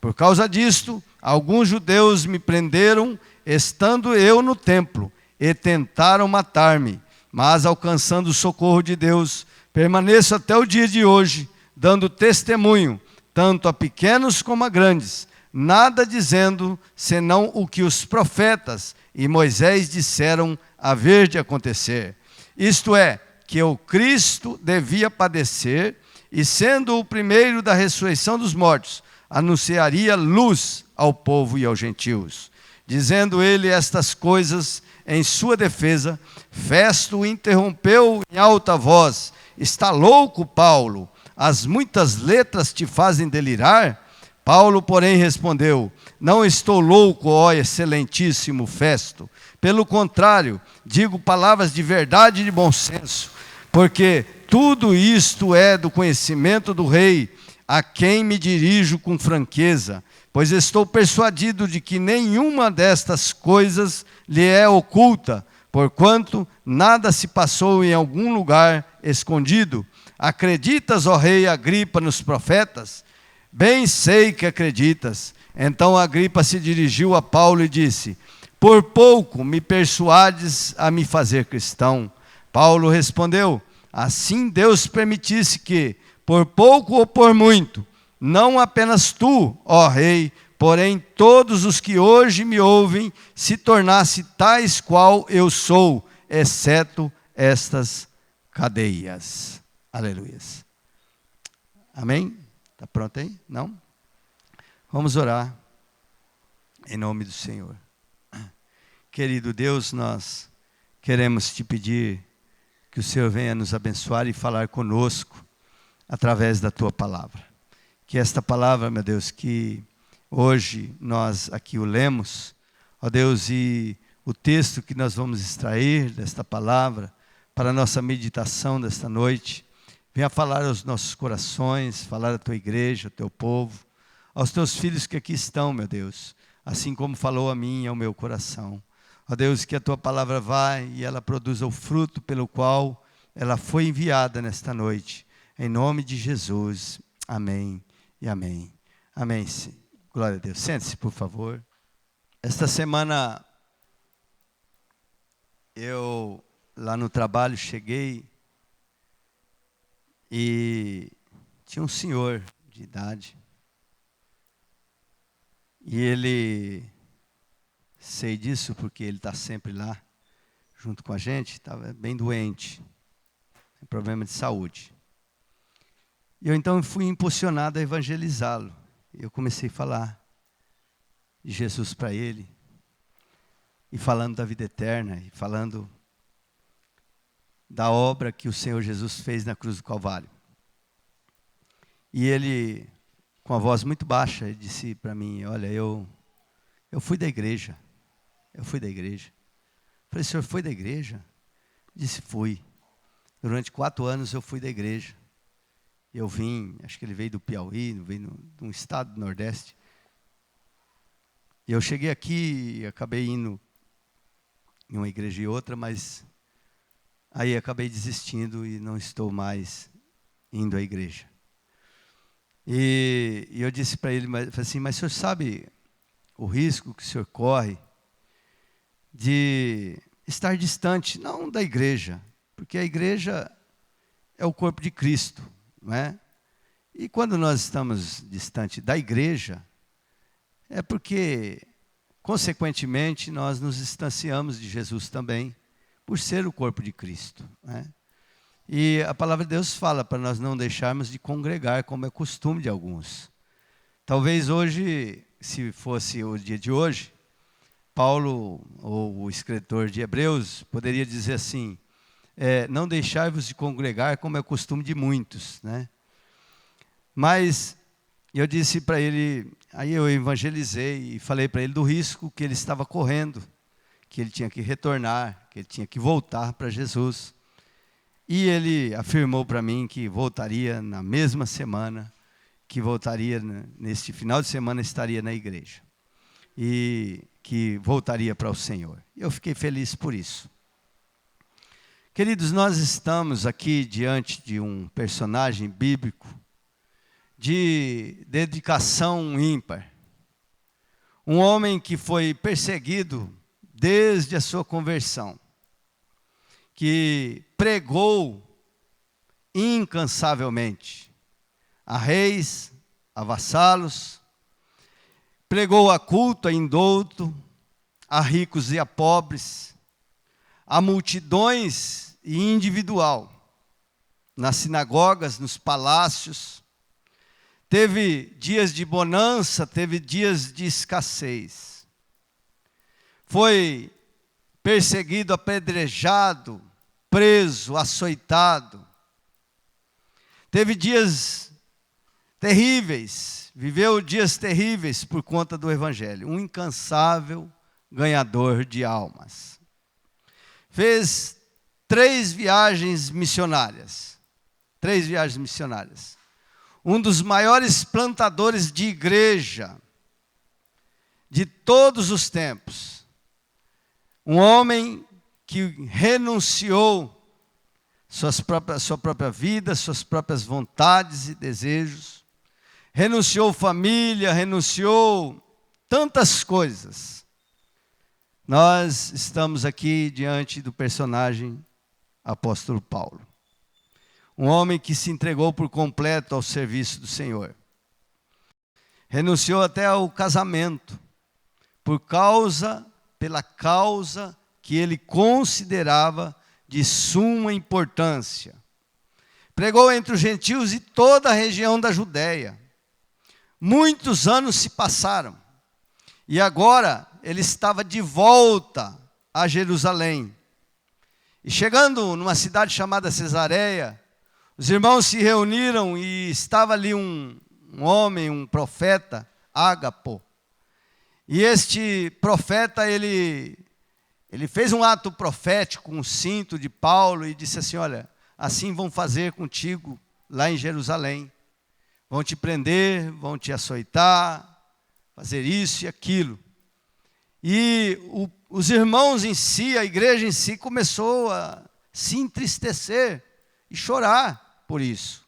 Por causa disto, alguns judeus me prenderam, estando eu no templo, e tentaram matar-me. Mas, alcançando o socorro de Deus, permaneço até o dia de hoje, dando testemunho, tanto a pequenos como a grandes, nada dizendo, senão o que os profetas e Moisés disseram haver de acontecer. Isto é, que o Cristo devia padecer, e sendo o primeiro da ressurreição dos mortos, anunciaria luz ao povo e aos gentios. Dizendo ele estas coisas em sua defesa, Festo o interrompeu em alta voz: está louco, Paulo? As muitas letras te fazem delirar? Paulo, porém, respondeu: não estou louco, ó excelentíssimo Festo. Pelo contrário, digo palavras de verdade e de bom senso, porque tudo isto é do conhecimento do rei, a quem me dirijo com franqueza, pois estou persuadido de que nenhuma destas coisas lhe é oculta, porquanto nada se passou em algum lugar escondido. Acreditas, ó rei Agripa, nos profetas? Bem sei que acreditas. Então Agripa se dirigiu a Paulo e disse: por pouco me persuades a me fazer cristão. Paulo respondeu: assim Deus permitisse que, por pouco ou por muito, não apenas tu, ó rei, porém todos os que hoje me ouvem, se tornasse tais qual eu sou, exceto estas cadeias. Aleluia. Amém? Está pronto aí? Não? Vamos orar em nome do Senhor. Querido Deus, nós queremos te pedir que o Senhor venha nos abençoar e falar conosco através da tua palavra. Que esta palavra, meu Deus, que hoje nós aqui o lemos, ó Deus, e o texto que nós vamos extrair desta palavra para a nossa meditação desta noite, venha falar aos nossos corações, falar à tua igreja, ao teu povo, aos teus filhos que aqui estão, meu Deus, assim como falou a mim e ao meu coração. Ó Deus, que a tua palavra vá e ela produza o fruto pelo qual ela foi enviada nesta noite. Em nome de Jesus. Amém e amém. Amém. Glória a Deus. Sente-se, por favor. Esta semana, eu lá no trabalho cheguei e tinha um senhor de idade. E ele, sei disso porque ele está sempre lá, junto com a gente, estava bem doente, tem problema de saúde. E eu então fui impulsionado a evangelizá-lo. Eu comecei a falar de Jesus para ele, e falando da vida eterna, e falando da obra que o Senhor Jesus fez na cruz do Calvário. E ele, com a voz muito baixa, ele disse para mim: olha, eu fui da igreja. Eu fui da igreja. Falei: o senhor foi da igreja? Disse: fui. Durante 4 anos eu fui da igreja. Eu vim, acho que ele veio do Piauí, veio de um estado do Nordeste. E eu cheguei aqui e acabei indo em uma igreja e outra, mas aí acabei desistindo e não estou mais indo à igreja. E eu disse para ele, falei assim: mas o senhor sabe o risco que o senhor corre de estar distante, não da igreja, porque a igreja é o corpo de Cristo, não é? E quando nós estamos distante da igreja, é porque, consequentemente, nós nos distanciamos de Jesus também, por ser o corpo de Cristo, não é? E a palavra de Deus fala para nós não deixarmos de congregar, como é costume de alguns. Talvez hoje, se fosse o dia de hoje, Paulo, ou o escritor de Hebreus, poderia dizer assim: não deixai-vos de congregar, como é costume de muitos, né? Mas eu disse para ele, aí eu evangelizei e falei para ele do risco que ele estava correndo, que ele tinha que retornar, que ele tinha que voltar para Jesus. E ele afirmou para mim que voltaria na mesma semana, que voltaria neste final de semana, estaria na igreja. E que voltaria para o Senhor. Eu fiquei feliz por isso. Queridos, nós estamos aqui diante de um personagem bíblico de dedicação ímpar. um homem que foi perseguido desde a sua conversão, que pregou incansavelmente a reis, a vassalos, pregou a culto, a indouto, a ricos e a pobres, a multidões e individual, nas sinagogas, nos palácios. Teve dias de bonança, teve dias de escassez. Foi perseguido, apedrejado, preso, açoitado. Teve dias terríveis, viveu dias terríveis por conta do Evangelho. Um incansável ganhador de almas. Fez 3 viagens missionárias. 3 viagens missionárias. Um dos maiores plantadores de igreja de todos os tempos. Um homem que renunciou sua própria vida, suas próprias vontades e desejos. Renunciou família, renunciou tantas coisas. Nós estamos aqui diante do personagem apóstolo Paulo. Um homem que se entregou por completo ao serviço do Senhor. Renunciou até ao casamento, pela causa que ele considerava de suma importância. Pregou entre os gentios e toda a região da Judéia. Muitos anos se passaram. E agora ele estava de volta a Jerusalém. E chegando numa cidade chamada Cesareia, os irmãos se reuniram e estava ali um homem, um profeta, Ágapo. E este profeta, ele fez um ato profético, um cinto de Paulo, e disse assim: olha, assim vão fazer contigo lá em Jerusalém. Vão te prender, vão te açoitar, fazer isso e aquilo. E os irmãos em si, a igreja em si, começou a se entristecer e chorar por isso.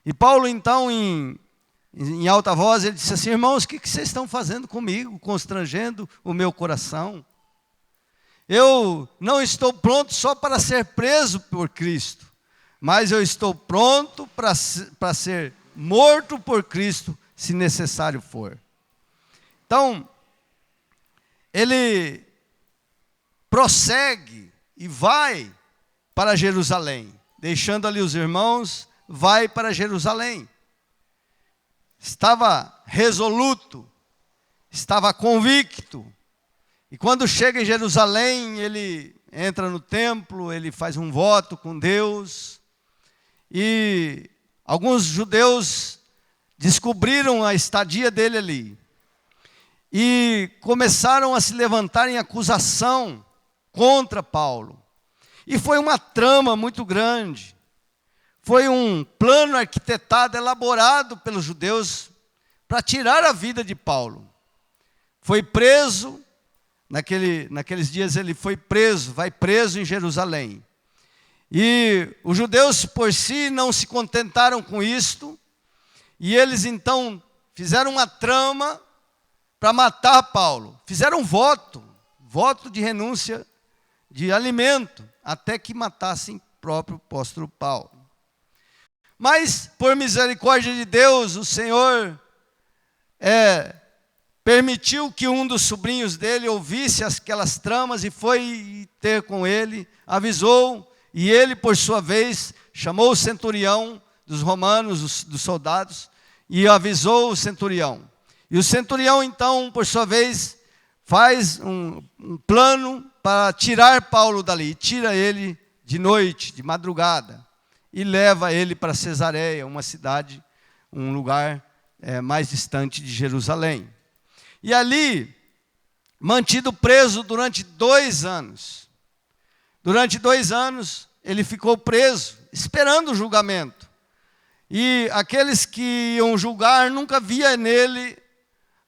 E Paulo, então, em alta voz, ele disse assim: irmãos, o que vocês estão fazendo comigo, constrangendo o meu coração? Eu não estou pronto só para ser preso por Cristo, mas eu estou pronto para ser morto por Cristo, se necessário for. Então, ele prossegue e vai para Jerusalém, deixando ali os irmãos, vai para Jerusalém. Estava resoluto, estava convicto. E quando chega em Jerusalém, ele entra no templo, ele faz um voto com Deus. E alguns judeus descobriram a estadia dele ali. E começaram a se levantar em acusação contra Paulo. E foi uma trama muito grande. Foi um plano arquitetado, elaborado pelos judeus para tirar a vida de Paulo. Foi preso. Naqueles dias ele foi preso, vai preso em Jerusalém. E os judeus por si não se contentaram com isto, e eles então fizeram uma trama para matar Paulo. Fizeram um voto de renúncia de alimento, até que matassem o próprio apóstolo Paulo. Mas, por misericórdia de Deus, o Senhor permitiu que um dos sobrinhos dele ouvisse aquelas tramas e foi ter com ele, avisou, e ele, por sua vez, chamou o centurião dos romanos, dos soldados, e avisou o centurião. E o centurião, então, por sua vez, faz um plano para tirar Paulo dali, tira ele de noite, de madrugada, e leva ele para Cesareia, uma cidade, um lugar mais distante de Jerusalém. E ali, mantido preso durante 2 anos. Durante 2 anos, ele ficou preso, esperando o julgamento. E aqueles que iam julgar nunca via nele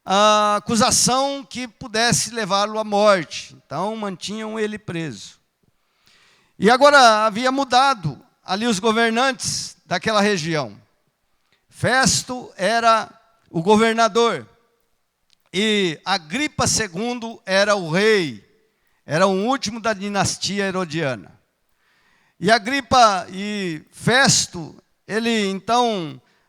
a acusação que pudesse levá-lo à morte. Então, mantinham ele preso. E agora havia mudado ali os governantes daquela região. Festo era o governador. E Agripa II era o rei, era o último da dinastia herodiana. E Agripa e Festo,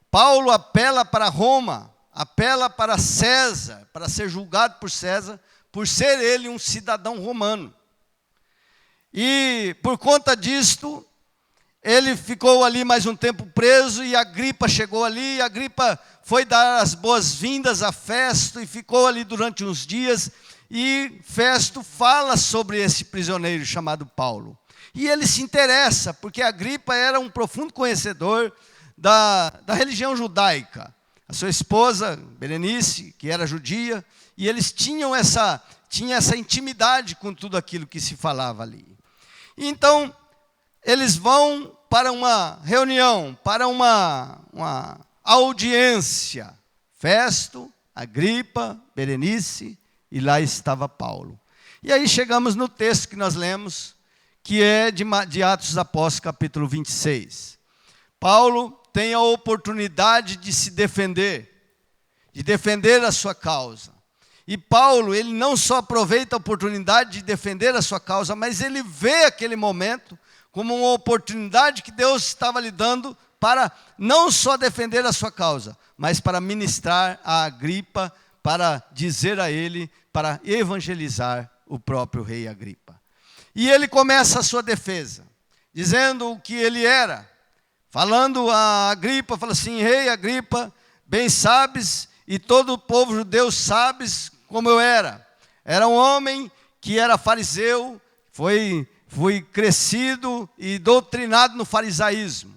Paulo apela para Roma, apela para César, para ser julgado por César, por ser ele um cidadão romano. E por conta disto, ele ficou ali mais um tempo preso, e Agripa chegou ali, e Agripa foi dar as boas-vindas a Festo, e ficou ali durante uns dias, e Festo fala sobre esse prisioneiro chamado Paulo. E ele se interessa, porque Agripa era um profundo conhecedor da religião judaica. A sua esposa, Berenice, que era judia, e eles tinham essa intimidade com tudo aquilo que se falava ali. Então, eles vão para uma reunião, para uma audiência. Festo, Agripa, Berenice, e lá estava Paulo. E aí chegamos no texto que nós lemos, que é de Atos dos Apóstolos, capítulo 26. Paulo tem a oportunidade de se defender, de defender a sua causa. E Paulo, ele não só aproveita a oportunidade de defender a sua causa, mas ele vê aquele momento como uma oportunidade que Deus estava lhe dando para não só defender a sua causa, mas para ministrar a Agripa, para dizer a ele, para evangelizar o próprio rei Agripa. E ele começa a sua defesa, dizendo o que ele era, falando a Agripa, fala assim: rei Agripa, bem sabes, e todo o povo judeu sabes como eu era. Era um homem que era fariseu, fui crescido e doutrinado no farisaísmo.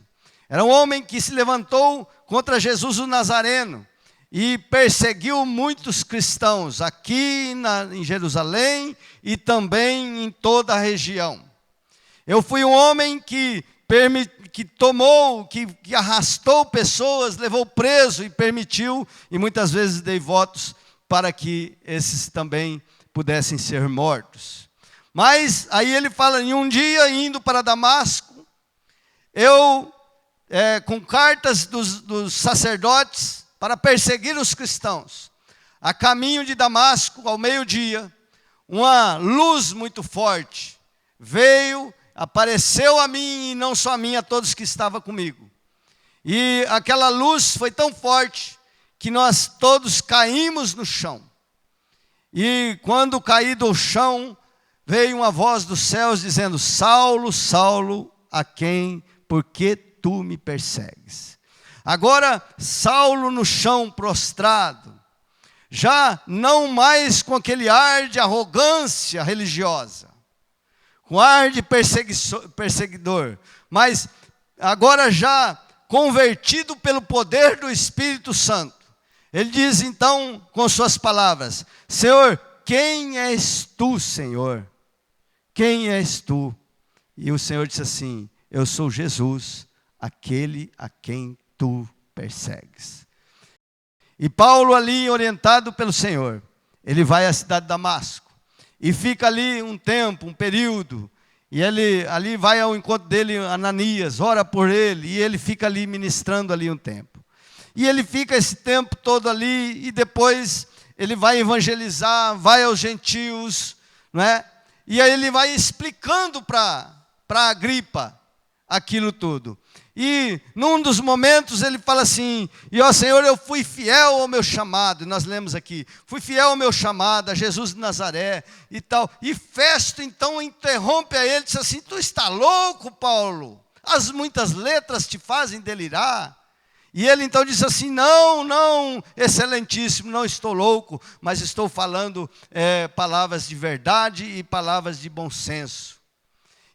Era um homem que se levantou contra Jesus o Nazareno e perseguiu muitos cristãos aqui em Jerusalém e também em toda a região. Eu fui um homem que arrastou pessoas, levou preso e permitiu, e muitas vezes dei votos para que esses também pudessem ser mortos. Mas aí ele fala: em um dia, indo para Damasco, eu, com cartas dos sacerdotes para perseguir os cristãos, a caminho de Damasco, ao meio-dia, uma luz muito forte veio, apareceu a mim, e não só a mim, a todos que estavam comigo. E aquela luz foi tão forte que nós todos caímos no chão. E quando caí do chão, veio uma voz dos céus dizendo: Saulo, Saulo, por que tu me persegues? Agora, Saulo no chão prostrado, já não mais com aquele ar de arrogância religiosa, com ar de perseguidor, mas agora já convertido pelo poder do Espírito Santo. Ele diz então com suas palavras: Senhor, quem és tu, Senhor? Quem és tu? E o Senhor disse assim: eu sou Jesus, aquele a quem tu persegues. E Paulo ali, orientado pelo Senhor, ele vai à cidade de Damasco e fica ali um tempo, um período, e ele ali vai ao encontro dele Ananias, ora por ele, e ele fica ali ministrando ali um tempo. E ele fica esse tempo todo ali, e depois ele vai evangelizar, vai aos gentios, não é? E aí ele vai explicando para Agripa aquilo tudo. E num dos momentos ele fala assim: e ó Senhor, eu fui fiel ao meu chamado. E nós lemos aqui: fui fiel ao meu chamado, a Jesus de Nazaré e tal. E Festo então interrompe a ele e diz assim: tu está louco, Paulo? As muitas letras te fazem delirar. E ele então diz assim: não, excelentíssimo, não estou louco, mas estou falando palavras de verdade e palavras de bom senso.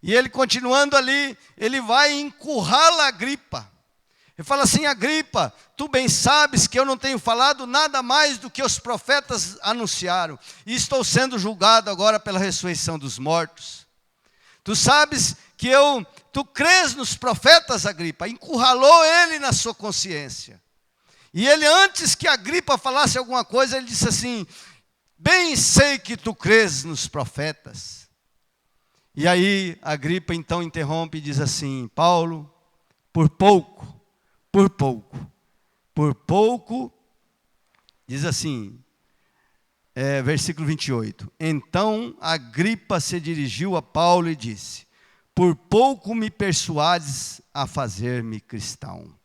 E ele continuando ali, ele vai encurrá-la a Agripa. Ele fala assim: Agripa, tu bem sabes que eu não tenho falado nada mais do que os profetas anunciaram, e estou sendo julgado agora pela ressurreição dos mortos. Tu sabes que tu crês nos profetas, Agripa. Encurralou ele na sua consciência. E ele, antes que Agripa falasse alguma coisa, ele disse assim: bem sei que tu crês nos profetas. E aí Agripa então interrompe e diz assim: Paulo, por pouco, diz assim, versículo 28. Então Agripa se dirigiu a Paulo e disse: por pouco me persuades a fazer-me cristão.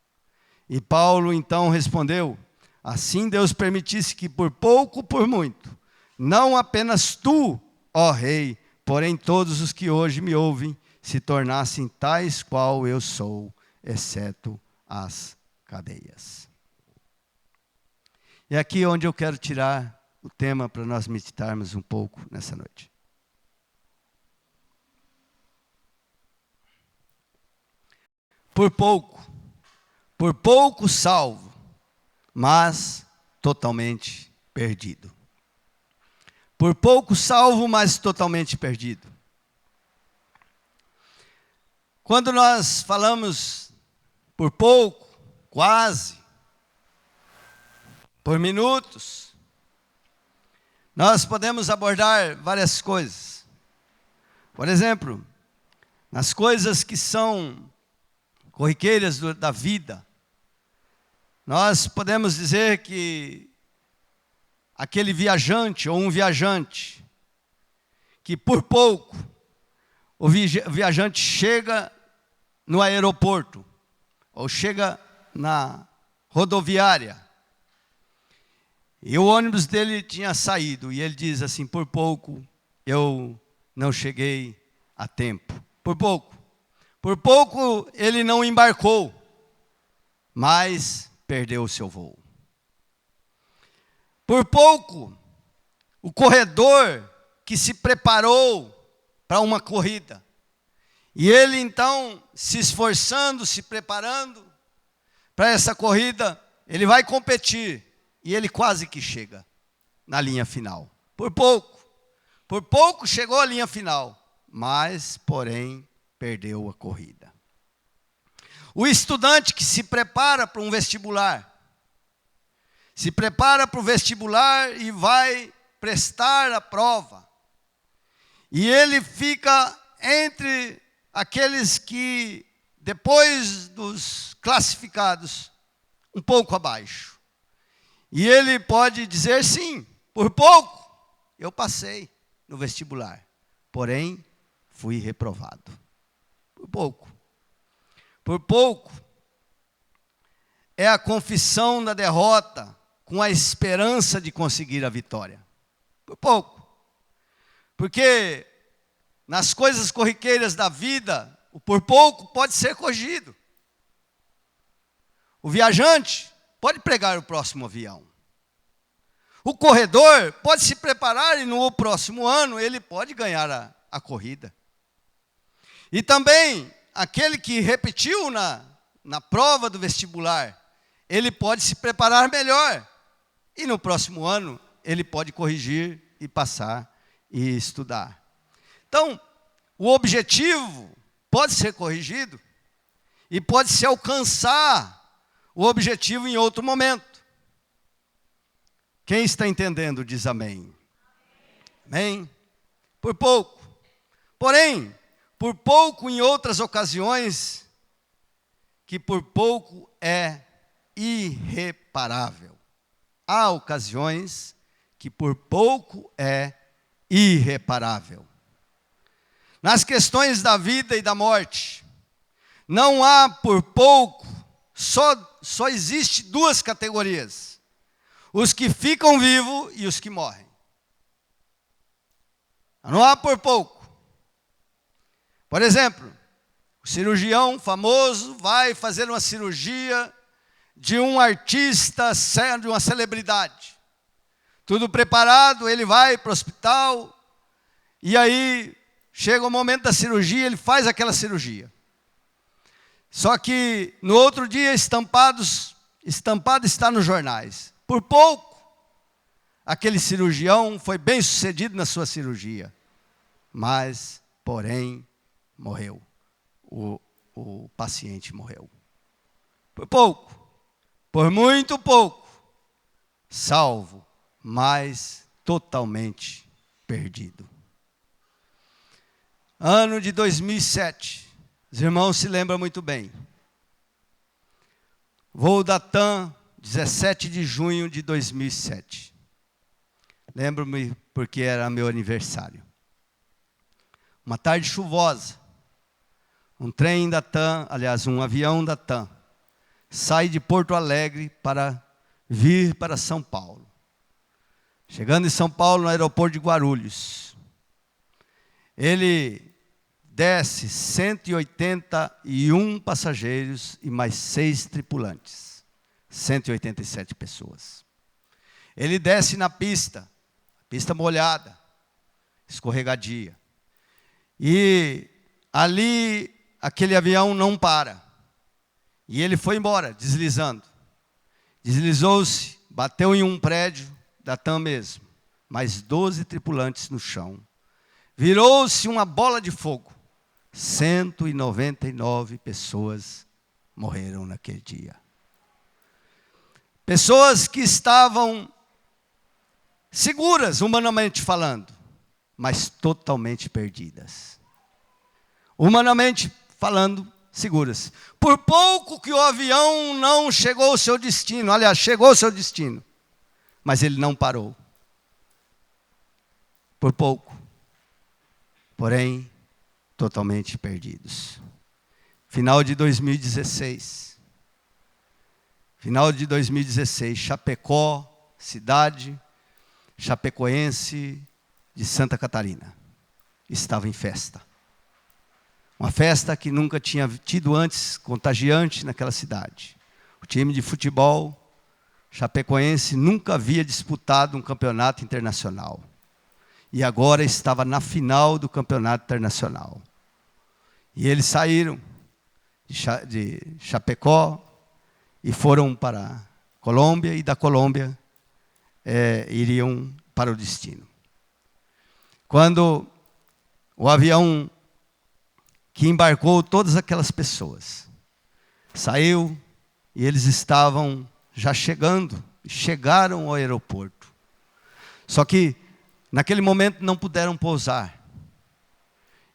E Paulo então respondeu: assim Deus permitisse que por pouco, por muito, não apenas tu, ó rei, porém todos os que hoje me ouvem, se tornassem tais qual eu sou, exceto as cadeias. E aqui onde eu quero tirar o tema para nós meditarmos um pouco nessa noite. Por pouco salvo, mas totalmente perdido. Por pouco salvo, mas totalmente perdido. Quando nós falamos por pouco, quase, por minutos, nós podemos abordar várias coisas. Por exemplo, nas coisas que são corriqueiras da vida, nós podemos dizer que aquele viajante ou um viajante, que por pouco o viajante chega no aeroporto, ou chega na rodoviária, e o ônibus dele tinha saído, e ele diz assim: por pouco eu não cheguei a tempo. Por pouco ele não embarcou, mas perdeu o seu voo. Por pouco, o corredor que se preparou para uma corrida, e ele então se esforçando, se preparando para essa corrida, ele vai competir, e ele quase que chega na linha final. Por pouco chegou à linha final, mas, porém, perdeu a corrida. O estudante que se prepara para um vestibular, se prepara para o vestibular e vai prestar a prova, e ele fica entre aqueles que, depois dos classificados, um pouco abaixo. E ele pode dizer: sim, por pouco eu passei no vestibular, porém fui reprovado. Por pouco é a confissão da derrota com a esperança de conseguir a vitória. Por pouco. Porque nas coisas corriqueiras da vida, o por pouco pode ser corrigido. O viajante pode pegar o próximo avião. O corredor pode se preparar e no próximo ano ele pode ganhar a corrida. E também aquele que repetiu na prova do vestibular, ele pode se preparar melhor. E no próximo ano ele pode corrigir e passar e estudar. Então, o objetivo pode ser corrigido e pode se alcançar o objetivo em outro momento. Quem está entendendo diz amém. Amém? Por pouco. Porém, por pouco em outras ocasiões, que por pouco é irreparável. Há ocasiões que por pouco é irreparável. Nas questões da vida e da morte, não há por pouco, só existe duas categorias: os que ficam vivos e os que morrem. Não há por pouco. Por exemplo, o cirurgião famoso vai fazer uma cirurgia de um artista, de uma celebridade. Tudo preparado, ele vai para o hospital, e aí chega o momento da cirurgia, ele faz aquela cirurgia. Só que no outro dia, estampado está nos jornais. Por pouco, aquele cirurgião foi bem sucedido na sua cirurgia, mas, porém, morreu. O paciente morreu. Por pouco, por muito pouco, salvo, mas totalmente perdido. Ano de 2007, os irmãos se lembram muito bem. Voo da TAM, 17 de junho de 2007. Lembro-me porque era meu aniversário. Uma tarde chuvosa, um trem da TAM, aliás, um avião da TAM, sai de Porto Alegre para vir para São Paulo. Chegando em São Paulo, no aeroporto de Guarulhos, ele desce 181 passageiros e mais 6 tripulantes, 187 pessoas. Ele desce na pista molhada, escorregadia. E ali, aquele avião não para. E ele foi embora, deslizando. Deslizou-se, bateu em um prédio da TAM mesmo. Mais 12 tripulantes no chão. Virou-se uma bola de fogo. 199 pessoas morreram naquele dia. Pessoas que estavam seguras, humanamente falando, mas totalmente perdidas. Humanamente falando, seguras. Por pouco que o avião não chegou ao seu destino, aliás, chegou ao seu destino, mas ele não parou. Por pouco. Porém, totalmente perdidos. Final de 2016. Final de 2016, Chapecó, cidade chapecoense de Santa Catarina, estava em festa. Uma festa que nunca tinha tido antes, contagiante naquela cidade. O time de futebol chapecoense nunca havia disputado um campeonato internacional. E agora estava na final do campeonato internacional. E eles saíram de Chapecó e foram para a Colômbia, e da Colômbia iriam para o destino. Quando o avião que embarcou todas aquelas pessoas saiu, e eles estavam já chegaram ao aeroporto. Só que naquele momento não puderam pousar.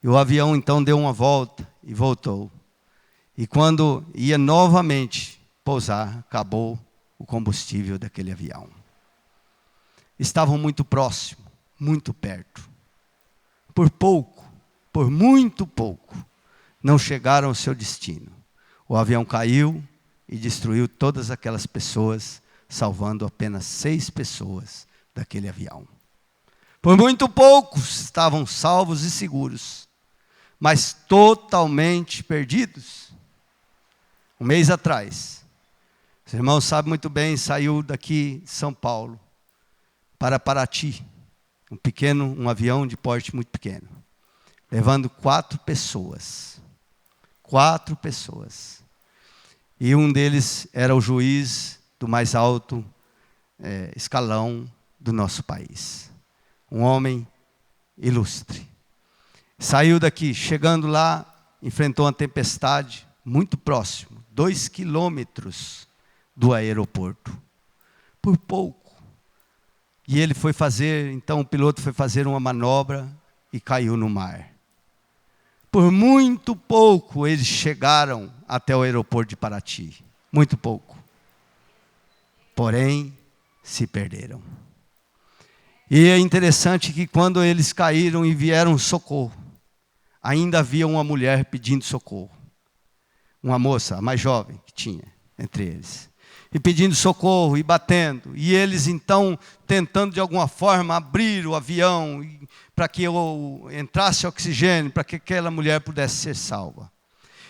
E o avião então deu uma volta e voltou. E quando ia novamente pousar, acabou o combustível daquele avião. Estavam muito próximo, muito perto. Por pouco, por muito pouco, não chegaram ao seu destino. O avião caiu e destruiu todas aquelas pessoas, salvando apenas 6 pessoas daquele avião. Por muito poucos estavam salvos e seguros, mas totalmente perdidos. Um mês atrás, os irmãos sabem muito bem, saiu daqui de São Paulo para Paraty, um avião de porte muito pequeno, levando 4 pessoas. 4 pessoas. E um deles era o juiz do mais alto escalão do nosso país. Um homem ilustre. Saiu daqui, chegando lá, enfrentou uma tempestade muito próximo, 2 quilômetros do aeroporto. Por pouco. E ele foi fazer, então o piloto foi fazer uma manobra e caiu no mar. Por muito pouco eles chegaram até o aeroporto de Paraty. Muito pouco. Porém, se perderam. E é interessante que quando eles caíram e vieram socorro, ainda havia uma mulher pedindo socorro. Uma moça, a mais jovem que tinha entre eles. E pedindo socorro e batendo. E eles então tentando de alguma forma abrir o avião para que entrasse oxigênio, para que aquela mulher pudesse ser salva.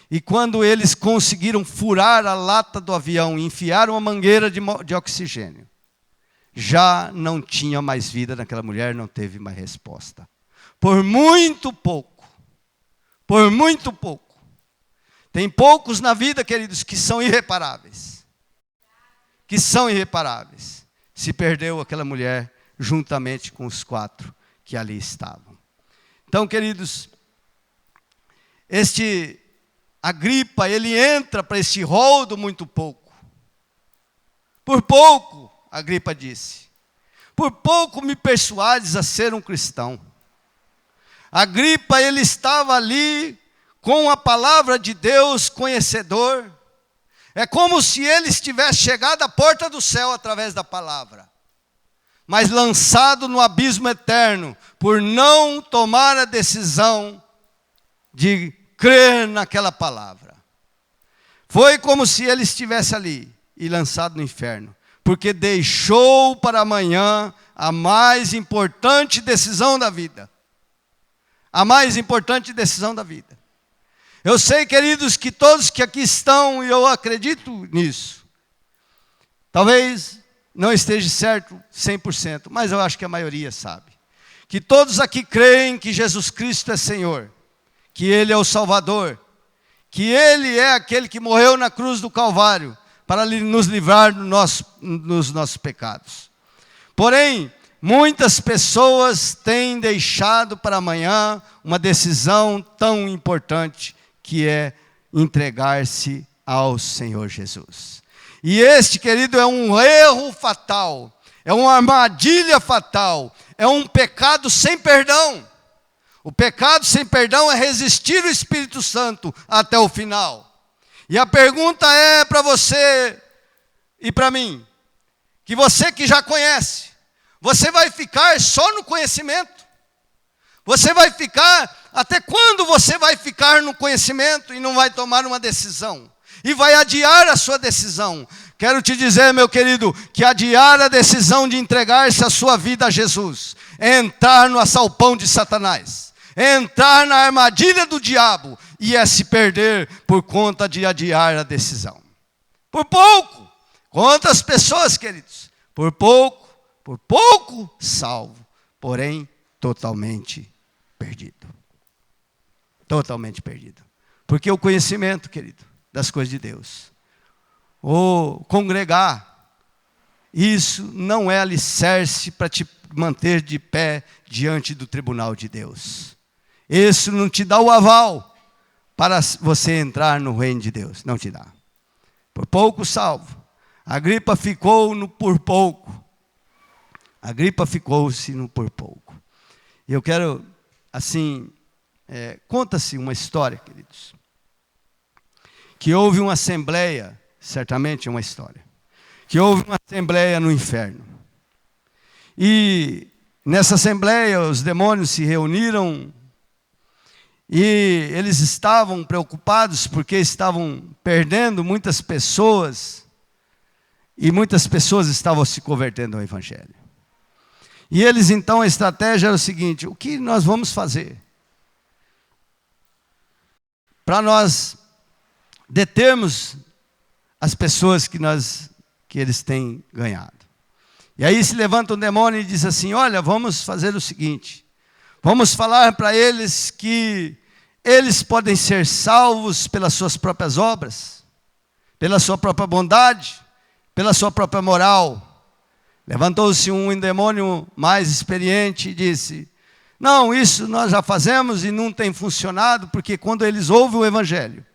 E quando eles conseguiram furar a lata do avião e enfiaram a mangueira de oxigênio, já não tinha mais vida naquela mulher, não teve mais resposta. Por muito pouco. Por muito pouco. Tem poucos na vida, queridos, que são irreparáveis. Que são irreparáveis. Se perdeu aquela mulher juntamente com os 4 que ali estavam. Então, queridos, Agripa, ele entra para esse rol do muito pouco. Por pouco, Agripa disse, por pouco me persuades a ser um cristão. Agripa, ele estava ali com a palavra de Deus, conhecedor. É como se ele estivesse chegado à porta do céu através da palavra. mas lançado no abismo eterno, por não tomar a decisão de crer naquela palavra. Foi como se ele estivesse ali e lançado no inferno, porque deixou para amanhã a mais importante decisão da vida. A mais importante decisão da vida. Eu sei, queridos, que todos que aqui estão, e eu acredito nisso, talvez não esteja certo 100%, mas eu acho que a maioria sabe. Que todos aqui creem que Jesus Cristo é Senhor, que Ele é o Salvador, que Ele é aquele que morreu na cruz do Calvário, para nos livrar dos nossos pecados. Porém, muitas pessoas têm deixado para amanhã uma decisão tão importante, que é entregar-se ao Senhor Jesus. E este, querido, é um erro fatal, é uma armadilha fatal, é um pecado sem perdão. O pecado sem perdão é resistir o Espírito Santo até o final. E a pergunta é para você e para mim, que você que já conhece, você vai ficar só no conhecimento? Você vai ficar, até quando você vai ficar no conhecimento e não vai tomar uma decisão? E vai adiar a sua decisão? Quero te dizer, meu querido, que adiar a decisão de entregar-se a sua vida a Jesus é entrar no assalpão de Satanás, é entrar na armadilha do diabo e é se perder por conta de adiar a decisão. Por pouco. Quantas pessoas, queridos? Por pouco salvo, porém totalmente perdido. Totalmente perdido. Porque o conhecimento, querido, das coisas de Deus, ou congregar, isso não é alicerce para te manter de pé diante do tribunal de Deus. Isso não te dá o aval para você entrar no reino de Deus. Não te dá. Por pouco salvo. Agripa ficou no por pouco. Agripa ficou-se no por pouco. E eu quero, assim, conta-se uma história, queridos, que houve uma assembleia, certamente é uma história, que houve uma assembleia no inferno. E nessa assembleia os demônios se reuniram e eles estavam preocupados porque estavam perdendo muitas pessoas e muitas pessoas estavam se convertendo ao Evangelho. E eles então, a estratégia era o seguinte: o que nós vamos fazer para nós determos as pessoas que eles têm ganhado? E aí se levanta um demônio e diz assim: olha, vamos fazer o seguinte, vamos falar para eles que eles podem ser salvos pelas suas próprias obras, pela sua própria bondade, pela sua própria moral. Levantou-se um demônio mais experiente e disse: não, isso nós já fazemos e não tem funcionado, porque quando eles ouvem o Evangelho,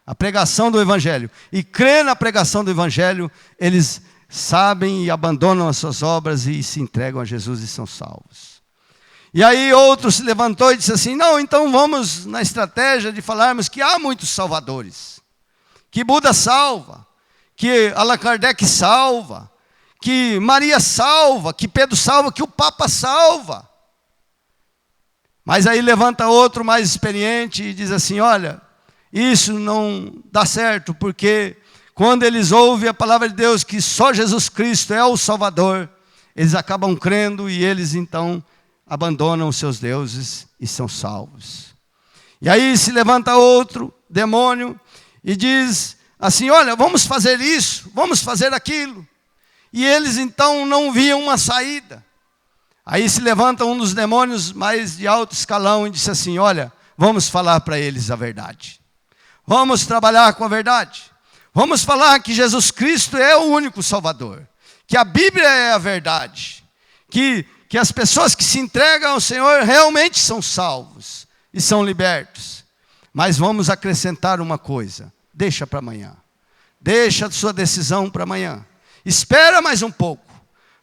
a pregação do Evangelho, e crê na pregação do Evangelho, eles sabem e abandonam as suas obras e se entregam a Jesus e são salvos. E aí outro se levantou e disse assim: não, então vamos na estratégia de falarmos que há muitos salvadores, que Buda salva, que Allan Kardec salva, que Maria salva, que Pedro salva, que o Papa salva. Mas aí levanta outro mais experiente e diz assim: olha, isso não dá certo, porque quando eles ouvem a palavra de Deus, que só Jesus Cristo é o Salvador, eles acabam crendo e eles então abandonam os seus deuses e são salvos. E aí se levanta outro demônio e diz assim: olha, vamos fazer isso, vamos fazer aquilo. E eles então não viam uma saída. Aí se levanta um dos demônios mais de alto escalão e disse assim: olha, vamos falar para eles a verdade. Vamos trabalhar com a verdade. Vamos falar que Jesus Cristo é o único Salvador. Que a Bíblia é a verdade. Que as pessoas que se entregam ao Senhor realmente são salvos e são libertos. Mas vamos acrescentar uma coisa: deixa para amanhã. Deixa a sua decisão para amanhã. Espera mais um pouco.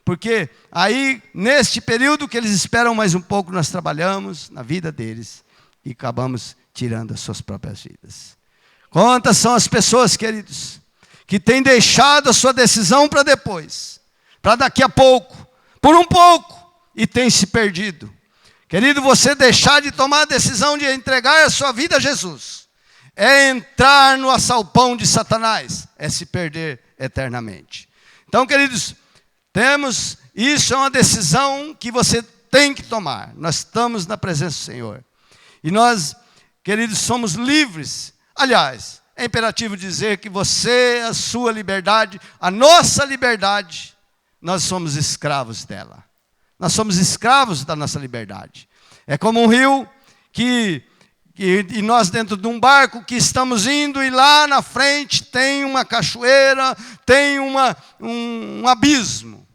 Porque aí, neste período que eles esperam mais um pouco, nós trabalhamos na vida deles e acabamos tirando as suas próprias vidas. Quantas são as pessoas, queridos, que têm deixado a sua decisão para depois, para daqui a pouco, por um pouco e tem se perdido. Querido, você deixar de tomar a decisão de entregar a sua vida a Jesus é entrar no assalpão de Satanás, é se perder eternamente. Então, queridos, isso é uma decisão que você tem que tomar. Nós estamos na presença do Senhor. E nós, queridos, somos livres. Aliás, é imperativo dizer que você, a sua liberdade, a nossa liberdade, nós somos escravos dela. Nós somos escravos da nossa liberdade. É como um rio e nós dentro de um barco que estamos indo e lá na frente tem uma cachoeira, tem um abismo.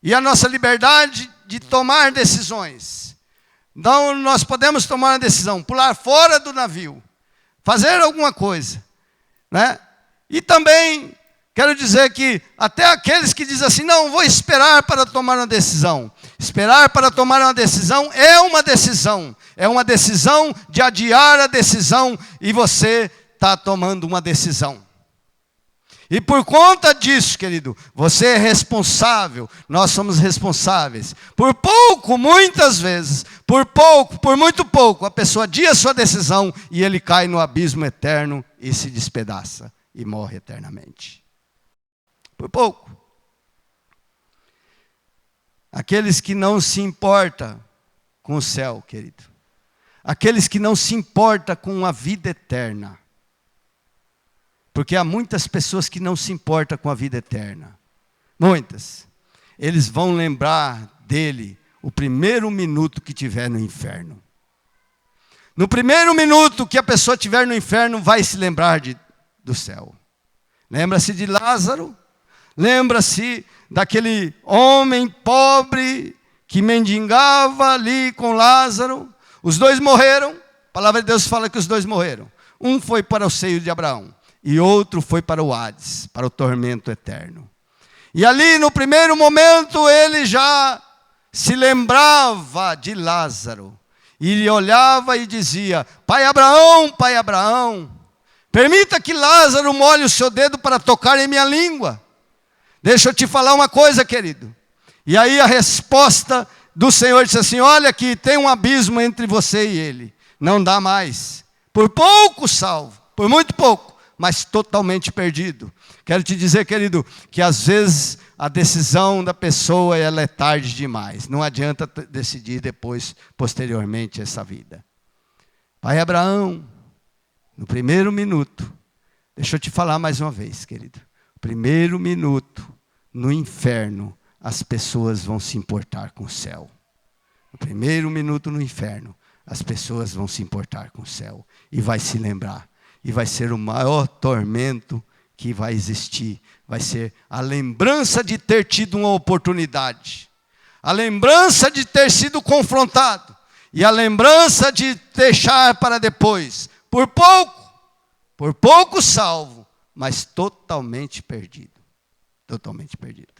E a nossa liberdade de tomar decisões. Então nós podemos tomar uma decisão, pular fora do navio, fazer alguma coisa, né? E também quero dizer que até aqueles que dizem assim, não, vou esperar para tomar uma decisão. Esperar para tomar uma decisão é uma decisão de adiar a decisão e você está tomando uma decisão. E por conta disso, querido, você é responsável, nós somos responsáveis. Por pouco, muitas vezes, por muito pouco, a pessoa adia a sua decisão e ele cai no abismo eterno e se despedaça e morre eternamente. Por pouco. Aqueles que não se importam com o céu, querido. Aqueles que não se importam com a vida eterna. Porque há muitas pessoas que não se importam com a vida eterna. Muitas. Eles vão lembrar dele o primeiro minuto que tiver no inferno. No primeiro minuto que a pessoa tiver no inferno, vai se lembrar do céu. Lembra-se de Lázaro? Lembra-se daquele homem pobre que mendigava ali com Lázaro? Os dois morreram. A palavra de Deus fala que os dois morreram. Um foi para o seio de Abraão e outro foi para o Hades, para o tormento eterno. E ali no primeiro momento ele já se lembrava de Lázaro. E ele olhava e dizia, Pai Abraão, permita que Lázaro molhe o seu dedo para tocar em minha língua. Deixa eu te falar uma coisa, querido. E aí a resposta do Senhor disse assim, olha aqui, tem um abismo entre você e ele. Não dá mais. Por pouco salvo, por muito pouco, mas totalmente perdido. Quero te dizer, querido, que às vezes a decisão da pessoa ela é tarde demais. Não adianta decidir depois, posteriormente, essa vida. Pai Abraão, no primeiro minuto, deixa eu te falar mais uma vez, querido. Primeiro minuto, no inferno, as pessoas vão se importar com o céu. No primeiro minuto no inferno, as pessoas vão se importar com o céu. E vai se lembrar. E vai ser o maior tormento que vai existir. Vai ser a lembrança de ter tido uma oportunidade. A lembrança de ter sido confrontado. E a lembrança de deixar para depois. Por pouco salvo, mas totalmente perdido. Totalmente perdido.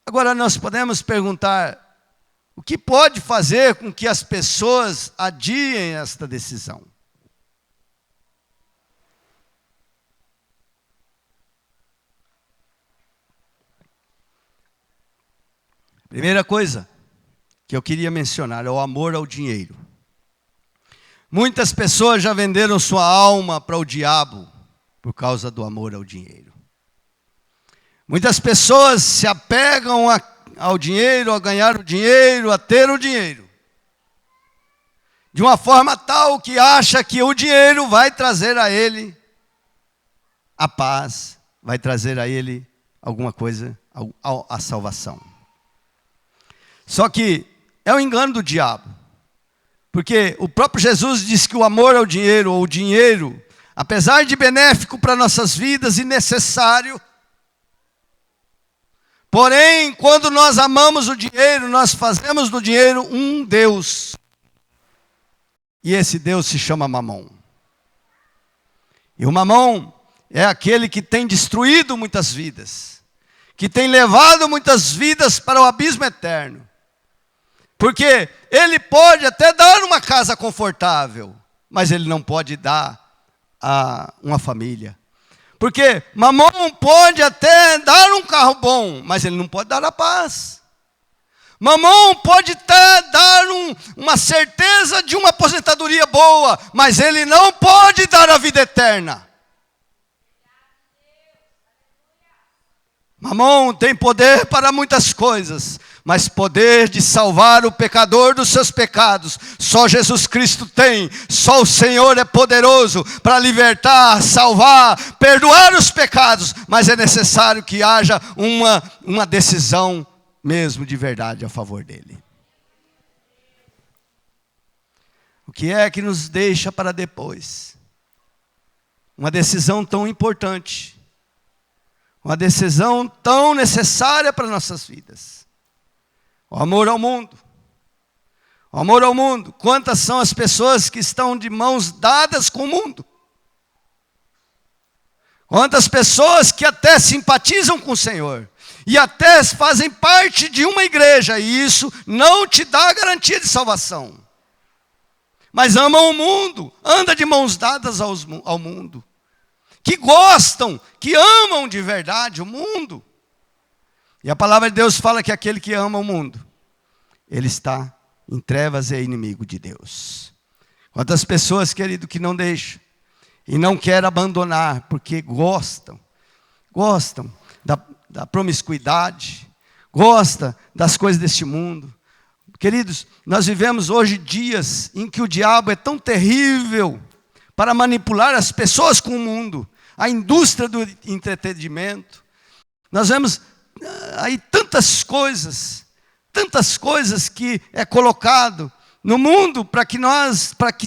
Agora nós podemos perguntar, o que pode fazer com que as pessoas adiem esta decisão? Primeira coisa que eu queria mencionar é o amor ao dinheiro. Muitas pessoas já venderam sua alma para o diabo por causa do amor ao dinheiro. Muitas pessoas se apegam ao dinheiro, a ganhar o dinheiro, a ter o dinheiro. De uma forma tal que acha que o dinheiro vai trazer a ele a paz, vai trazer a ele alguma coisa, a salvação. Só que é um engano do diabo. Porque o próprio Jesus disse que o amor ao dinheiro, ou o dinheiro, apesar de benéfico para nossas vidas e necessário, porém, quando nós amamos o dinheiro, nós fazemos do dinheiro um Deus. E esse Deus se chama Mamon. E o Mamon é aquele que tem destruído muitas vidas, que tem levado muitas vidas para o abismo eterno. Porque ele pode até dar uma casa confortável, mas ele não pode dar uma família. Porque Mamon pode até dar um carro bom, mas ele não pode dar a paz. Mamon pode até dar uma certeza de uma aposentadoria boa, mas ele não pode dar a vida eterna. Mamon tem poder para muitas coisas, mas poder de salvar o pecador dos seus pecados, só Jesus Cristo tem. Só o Senhor é poderoso para libertar, salvar, perdoar os pecados, mas é necessário que haja uma decisão mesmo de verdade a favor dele. O que é que nos deixa para depois? Uma decisão tão importante, uma decisão tão necessária para nossas vidas. O amor ao mundo. O amor ao mundo. Quantas são as pessoas que estão de mãos dadas com o mundo? Quantas pessoas que até simpatizam com o Senhor e até fazem parte de uma igreja, e isso não te dá garantia de salvação. Mas amam o mundo, andam de mãos dadas ao mundo. Que gostam, que amam de verdade o mundo. E a palavra de Deus fala que aquele que ama o mundo, ele está em trevas e é inimigo de Deus. Quantas pessoas, querido, que não deixam e não querem abandonar, porque gostam da promiscuidade, gostam das coisas deste mundo. Queridos, nós vivemos hoje dias em que o diabo é tão terrível para manipular as pessoas com o mundo, a indústria do entretenimento. Nós vemos aí tantas coisas que é colocado no mundo para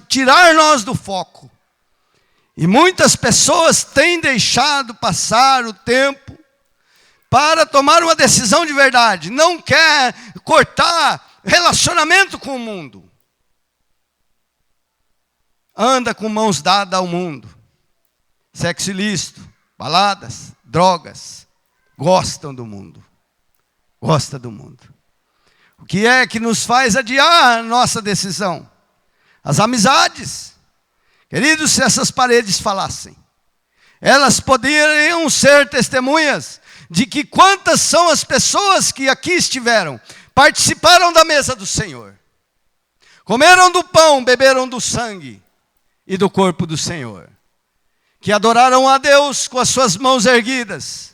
tirar nós do foco. E muitas pessoas têm deixado passar o tempo para tomar uma decisão de verdade. Não quer cortar relacionamento com o mundo. Anda com mãos dadas ao mundo. Sexo ilícito, baladas, drogas. Gostam do mundo. Gosta do mundo. O que é que nos faz adiar a nossa decisão? As amizades. Queridos, se essas paredes falassem, elas poderiam ser testemunhas de que quantas são as pessoas que aqui estiveram, participaram da mesa do Senhor, comeram do pão, beberam do sangue e do corpo do Senhor, que adoraram a Deus com as suas mãos erguidas,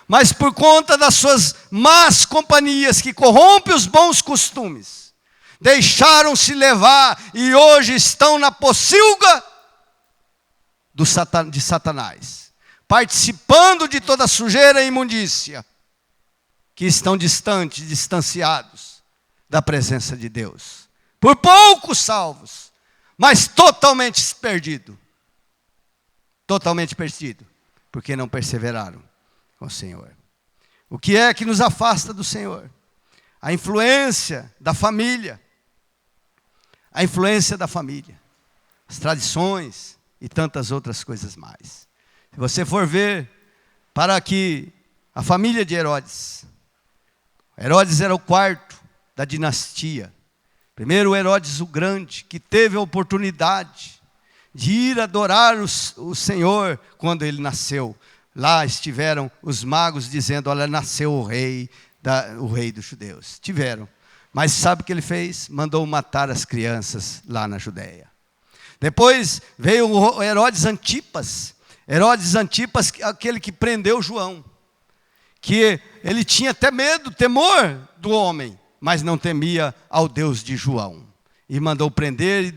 mas por conta das suas más companhias que corrompem os bons costumes, deixaram-se levar e hoje estão na pocilga de Satanás, participando de toda a sujeira e imundícia, que estão distanciados da presença de Deus. Por pouco salvos, mas totalmente perdido. Totalmente perdido, porque não perseveraram com o Senhor. O que é que nos afasta do Senhor? A influência da família. A influência da família. As tradições e tantas outras coisas mais. Se você for ver, para que a família de Herodes era o quarto da dinastia. Primeiro Herodes o Grande, que teve a oportunidade de ir adorar o Senhor quando ele nasceu. Lá estiveram os magos dizendo, olha, nasceu o rei dos judeus. Tiveram. Mas sabe o que ele fez? Mandou matar as crianças lá na Judéia. Depois veio o Herodes Antipas. Herodes Antipas, aquele que prendeu João. Que ele tinha até medo, temor do homem, mas não temia ao Deus de João. E mandou prender e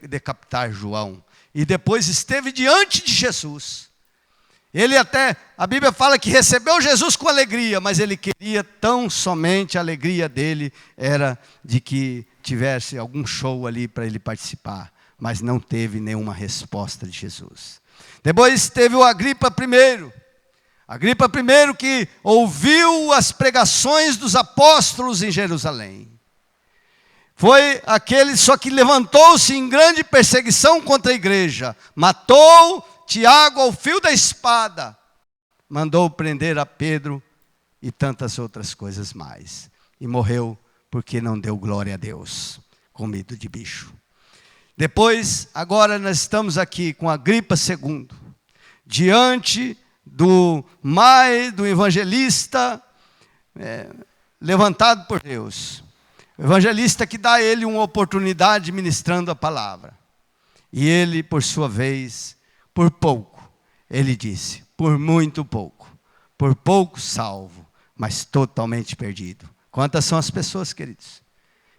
decapitar João. E depois esteve diante de Jesus. Ele até, a Bíblia fala que recebeu Jesus com alegria, mas ele queria tão somente, a alegria dele era de que tivesse algum show ali para ele participar. Mas não teve nenhuma resposta de Jesus. Depois teve o Agripa I. Agripa I que ouviu as pregações dos apóstolos em Jerusalém. Foi aquele só que levantou-se em grande perseguição contra a igreja. Matou Tiago ao fio da espada. Mandou prender a Pedro e tantas outras coisas mais. E morreu porque não deu glória a Deus. Com medo de bicho. Depois, agora nós estamos aqui com Agripa II. diante do evangelista levantado por Deus. O evangelista que dá a ele uma oportunidade ministrando a palavra. E ele, por sua vez, por pouco, ele disse, por muito pouco, por pouco salvo, mas totalmente perdido. Quantas são as pessoas, queridos,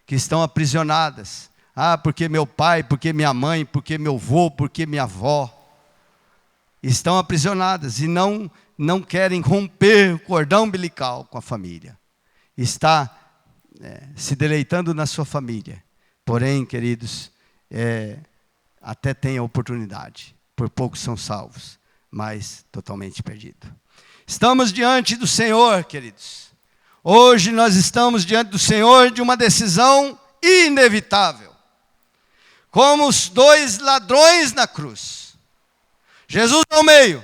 que estão aprisionadas? Porque meu pai, porque minha mãe, porque meu avô, porque minha avó. Estão aprisionadas e não querem romper o cordão umbilical com a família. Está se deleitando na sua família. Porém, queridos, até tem a oportunidade. Por pouco são salvos, mas totalmente perdidos. Estamos diante do Senhor, queridos. Hoje nós estamos diante do Senhor de uma decisão inevitável. Como os 2 ladrões na cruz. Jesus ao meio,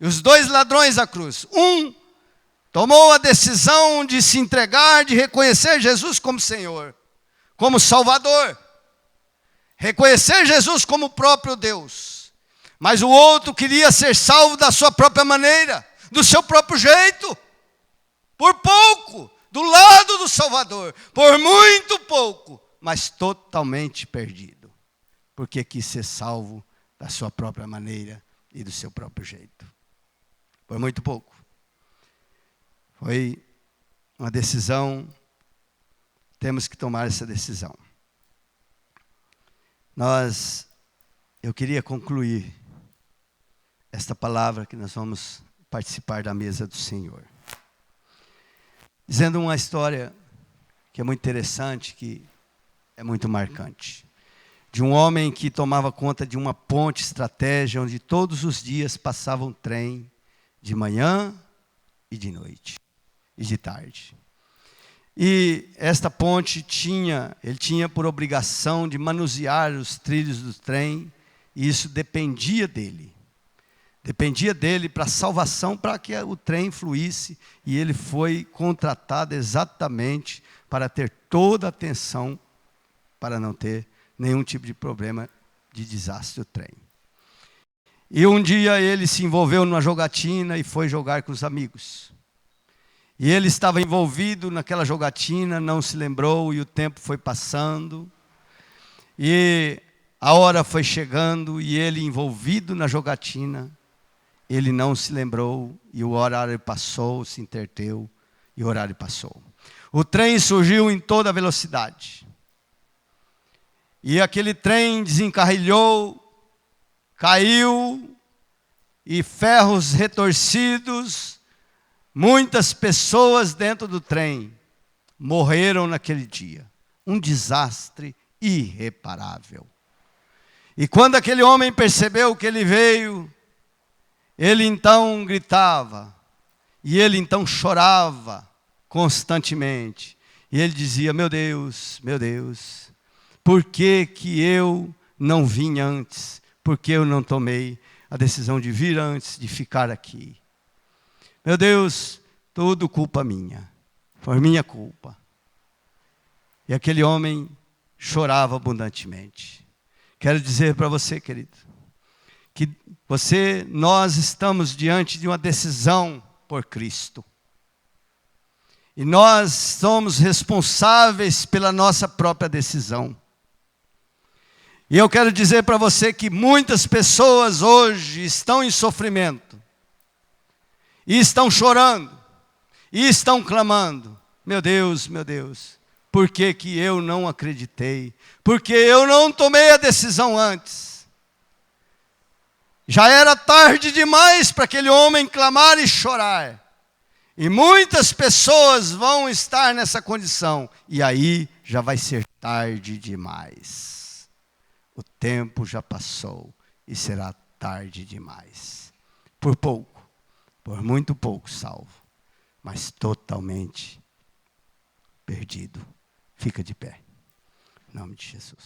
e os 2 ladrões à cruz. Um tomou a decisão de se entregar, de reconhecer Jesus como Senhor, como Salvador. Reconhecer Jesus como o próprio Deus. Mas o outro queria ser salvo da sua própria maneira, do seu próprio jeito. Por pouco, do lado do Salvador. Por muito pouco, mas totalmente perdido. Porque quis ser salvo da sua própria maneira e do seu próprio jeito. Por muito pouco. Foi uma decisão, temos que tomar essa decisão. Eu queria concluir esta palavra que nós vamos participar da mesa do Senhor. Dizendo uma história que é muito interessante, que é muito marcante. De um homem que tomava conta de uma ponte estratégia, onde todos os dias passava um trem, de manhã e de noite, e de tarde. E esta ponte ele tinha por obrigação de manusear os trilhos do trem, e isso dependia dele. Dependia dele para a salvação, para que o trem fluísse, e ele foi contratado exatamente para ter toda a atenção, para não ter nenhum tipo de problema de desastre do trem. E um dia ele se envolveu numa jogatina e foi jogar com os amigos. E ele estava envolvido naquela jogatina, não se lembrou, e o tempo foi passando. E a hora foi chegando, e ele envolvido na jogatina, ele não se lembrou, e o horário passou, se interteu, e o horário passou. O trem surgiu em toda velocidade. E aquele trem desencarrilhou, caiu, e ferros retorcidos, muitas pessoas dentro do trem morreram naquele dia. Um desastre irreparável. E quando aquele homem percebeu que ele veio, ele então gritava, e ele então chorava constantemente. E ele dizia, meu Deus, por que que eu não vim antes? Por que eu não tomei a decisão de vir antes, de ficar aqui? Meu Deus, tudo culpa minha, por minha culpa. E aquele homem chorava abundantemente. Quero dizer para você, querido, que nós estamos diante de uma decisão por Cristo. E nós somos responsáveis pela nossa própria decisão. E eu quero dizer para você que muitas pessoas hoje estão em sofrimento. E estão chorando. E estão clamando. Meu Deus, por que que eu não acreditei? Porque eu não tomei a decisão antes. Já era tarde demais para aquele homem clamar e chorar. E muitas pessoas vão estar nessa condição. E aí já vai ser tarde demais. O tempo já passou e será tarde demais. Por pouco, por muito pouco salvo, mas totalmente perdido. Fica de pé. Em nome de Jesus.